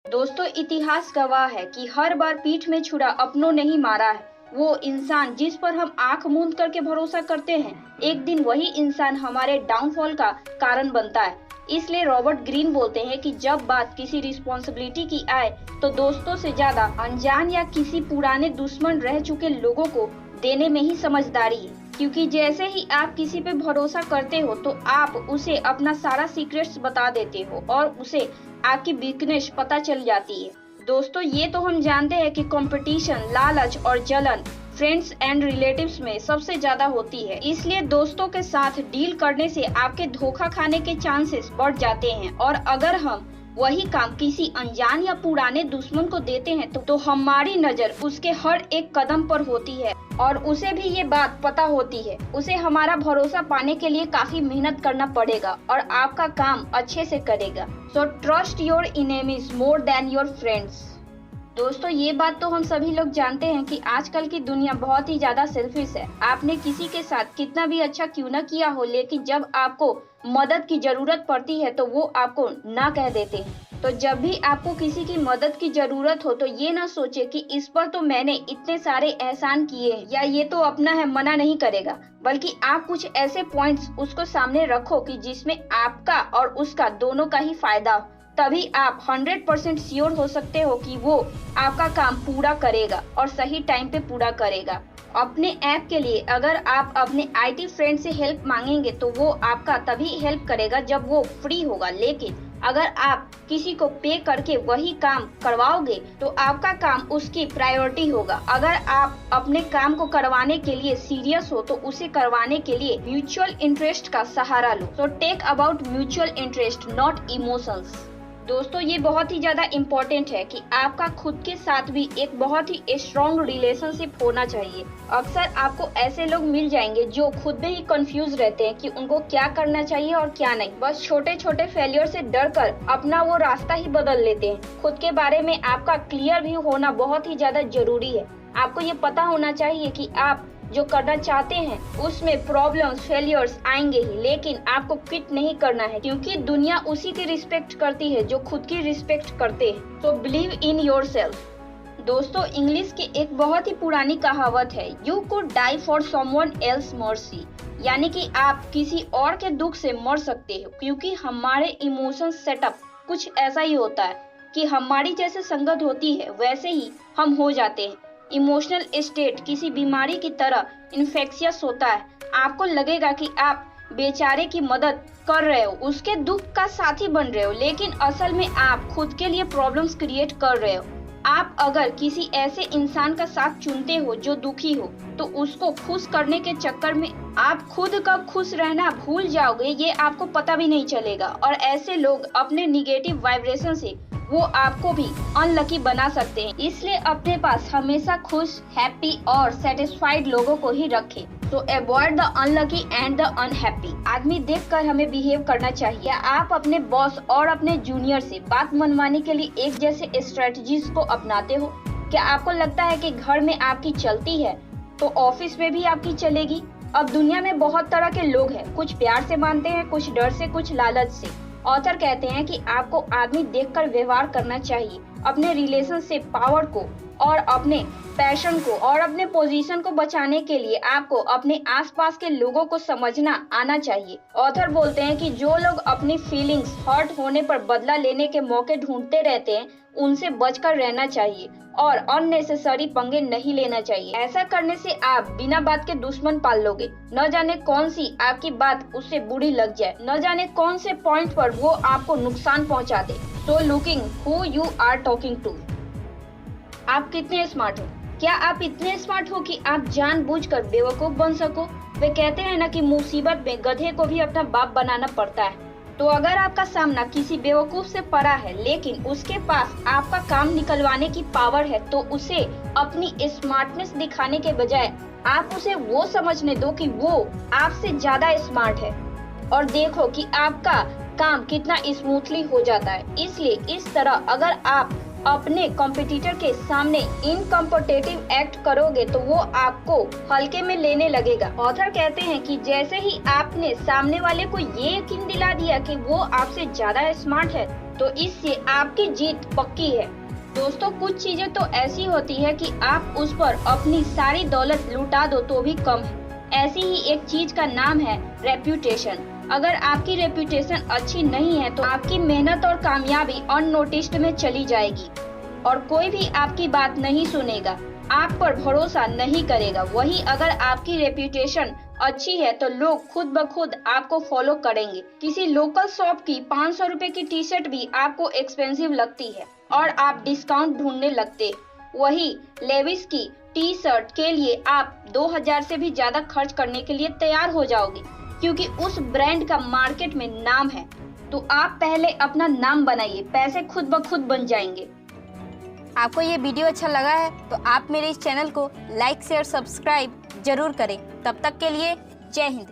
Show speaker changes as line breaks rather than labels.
दोस्तों, इतिहास गवाह है कि हर बार पीठ में छुरा अपनों ने ही मारा है। वो इंसान जिस पर हम आंख मूंद करके भरोसा करते हैं, एक दिन वही इंसान हमारे डाउनफॉल का कारण बनता है। इसलिए रॉबर्ट ग्रीन बोलते हैं कि जब बात किसी रिस्पॉन्सिबिलिटी की आए तो दोस्तों से ज्यादा अनजान या किसी पुराने दुश्मन रह चुके लोगों को देने में ही समझदारी है। क्योंकि जैसे ही आप किसी पे भरोसा करते हो तो आप उसे अपना सारा सीक्रेट्स बता देते हो और उसे आपकी वीकनेस पता चल जाती है। दोस्तों, ये तो हम जानते हैं कि कंपटीशन, लालच और जलन फ्रेंड्स एंड रिलेटिव्स में सबसे ज्यादा होती है। इसलिए दोस्तों के साथ डील करने से आपके धोखा खाने के चांसेस बढ़ जाते हैं और अगर हम वही काम किसी अनजान या पुराने दुश्मन को देते हैं तो हमारी नजर उसके हर एक कदम पर होती है और उसे भी ये बात पता होती है। उसे हमारा भरोसा पाने के लिए काफी मेहनत करना पड़ेगा और आपका काम अच्छे से करेगा। So trust your enemies more than your friends. दोस्तों, ये बात तो हम सभी लोग जानते हैं कि आजकल की दुनिया बहुत ही ज्यादा सेल्फिश है। आपने किसी के साथ कितना भी अच्छा क्यों न किया हो, लेकिन जब आपको मदद की जरूरत पड़ती है तो वो आपको ना कह देते हैं। तो जब भी आपको किसी की मदद की जरूरत हो तो ये ना सोचे कि इस पर तो मैंने इतने सारे एहसान किए हैं या ये तो अपना है, मना नहीं करेगा, बल्कि आप कुछ ऐसे पॉइंट्स उसको सामने रखो कि जिसमें आपका और उसका दोनों का ही फायदा हो। तभी आप 100% श्योर हो सकते हो कि वो आपका काम पूरा करेगा और सही टाइम पे पूरा करेगा। अपने ऐप के लिए अगर आप अपने आईटी फ्रेंड से हेल्प मांगेंगे तो वो आपका तभी हेल्प करेगा जब वो फ्री होगा, लेकिन अगर आप किसी को पे करके वही काम करवाओगे तो आपका काम उसकी प्रायोरिटी होगा। अगर आप अपने काम को करवाने के लिए सीरियस हो तो उसे करवाने के लिए म्यूचुअल इंटरेस्ट का सहारा लो। तो take about mutual interest, not emotions. दोस्तों, ये बहुत ही ज्यादा इम्पोर्टेंट है कि आपका खुद के साथ भी एक बहुत ही स्ट्रॉन्ग रिलेशनशिप होना चाहिए। अक्सर आपको ऐसे लोग मिल जाएंगे जो खुद में ही कंफ्यूज रहते हैं कि उनको क्या करना चाहिए और क्या नहीं। बस छोटे छोटे फेलियर से डरकर अपना वो रास्ता ही बदल लेते हैं। खुद के बारे में आपका क्लियर भी होना बहुत ही ज्यादा जरूरी है। आपको ये पता होना चाहिए कि आप जो करना चाहते हैं उसमें प्रॉब्लम्स, फेलियर्स आएंगे ही, लेकिन आपको क्विट नहीं करना है क्योंकि दुनिया उसी की रिस्पेक्ट करती है जो खुद की रिस्पेक्ट करते हैं। तो बिलीव इन योरसेल्फ। दोस्तों, इंग्लिश की एक बहुत ही पुरानी कहावत है, you could die for someone else mercy, यानी कि आप किसी और के दुख से मर सकते हो। क्योंकि हमारे इमोशन सेटअप कुछ ऐसा ही होता है कि हमारी जैसे संगत होती है वैसे ही हम हो जाते हैं। इमोशनल स्टेट किसी बीमारी की तरह इन्फेक्शियस होता है। आपको लगेगा कि आप बेचारे की मदद कर रहे हो, उसके दुख का साथी बन रहे हो, लेकिन असल में आप खुद के लिए प्रॉब्लम्स क्रिएट कर रहे हो। आप अगर किसी ऐसे इंसान का साथ चुनते हो जो दुखी हो तो उसको खुश करने के चक्कर में आप खुद कब खुश रहना भूल जाओगे ये आपको पता भी नहीं चलेगा। और ऐसे लोग अपने निगेटिव वाइब्रेशन से वो आपको भी अनलकी बना सकते हैं। इसलिए अपने पास हमेशा खुश, हैप्पी और सेटिस्फाइड लोगों को ही रखें। तो avoid the unlucky and the unhappy. आदमी देखकर हमें बिहेव करना चाहिए। आप अपने बॉस और अपने जूनियर से बात मनवाने के लिए एक जैसे स्ट्रेटजीज को अपनाते हो? क्या आपको लगता है कि घर में आपकी चलती है तो ऑफिस में भी आपकी चलेगी? अब दुनिया में बहुत तरह के लोग हैं, कुछ प्यार से मानते हैं, कुछ डर से, कुछ लालच से। ऑथर कहते हैं कि आपको आदमी देखकर व्यवहार करना चाहिए। अपने रिलेशनशिप पावर को और अपने पैशन को और अपने पोजीशन को बचाने के लिए आपको अपने आसपास के लोगों को समझना आना चाहिए। ऑथर बोलते हैं कि जो लोग अपनी फीलिंग्स हर्ट होने पर बदला लेने के मौके ढूंढते रहते हैं उनसे बचकर रहना चाहिए और अननेसेसरी पंगे नहीं लेना चाहिए। ऐसा करने से आप बिना बात के दुश्मन पाल लोगे। न जाने कौन सी आपकी बात उससे बुरी लग जाए, न जाने कौन से पॉइंट पर वो आपको नुकसान पहुंचा दे। So looking who you are talking to। आप कितने स्मार्ट हो? क्या आप इतने स्मार्ट हो कि आप जानबूझकर बेवकूफ बन सको? वे कहते हैं ना कि मुसीबत में गधे को भी अपना बाप बनाना पड़ता है। तो अगर आपका सामना किसी बेवकूफ से पड़ा है लेकिन उसके पास आपका काम निकलवाने की पावर है तो उसे अपनी स्मार्टनेस दिखाने के बजाय आप उसे वो समझने दो कि वो आपसे ज्यादा स्मार्ट है और देखो कि आपका काम कितना स्मूथली हो जाता है। इसलिए इस तरह अगर आप अपने कॉम्पिटिटर के सामने इनकम्पिटिटिव एक्ट करोगे तो वो आपको हल्के में लेने लगेगा। ऑथर कहते हैं कि जैसे ही आपने सामने वाले को ये यकीन दिला दिया कि वो आपसे ज्यादा स्मार्ट है तो इससे आपकी जीत पक्की है। दोस्तों, कुछ चीजें तो ऐसी होती है कि आप उस पर अपनी सारी दौलत लुटा दो तो भी कम है। ऐसी ही एक चीज का नाम है रेप्यूटेशन। अगर आपकी रेप्यूटेशन अच्छी नहीं है तो आपकी मेहनत और कामयाबी अननोटिस्ड में चली जाएगी और कोई भी आपकी बात नहीं सुनेगा, आप पर भरोसा नहीं करेगा। वहीं अगर आपकी रेप्यूटेशन अच्छी है तो लोग खुद ब खुद आपको फॉलो करेंगे। किसी लोकल शॉप की 500 रुपए की टी शर्ट भी आपको एक्सपेंसिव लगती है और आप डिस्काउंट ढूंढने लगते। वही लेविस की टी शर्ट के लिए आप 2000 से भी ज्यादा खर्च करने के लिए तैयार हो जाओगे, क्योंकि उस ब्रांड का मार्केट में नाम है। तो आप पहले अपना नाम बनाइए, पैसे खुद ब खुद बन जाएंगे।
आपको ये वीडियो अच्छा लगा है तो आप मेरे इस चैनल को लाइक शेयर सब्सक्राइब जरूर करें। तब तक के लिए जय हिंद।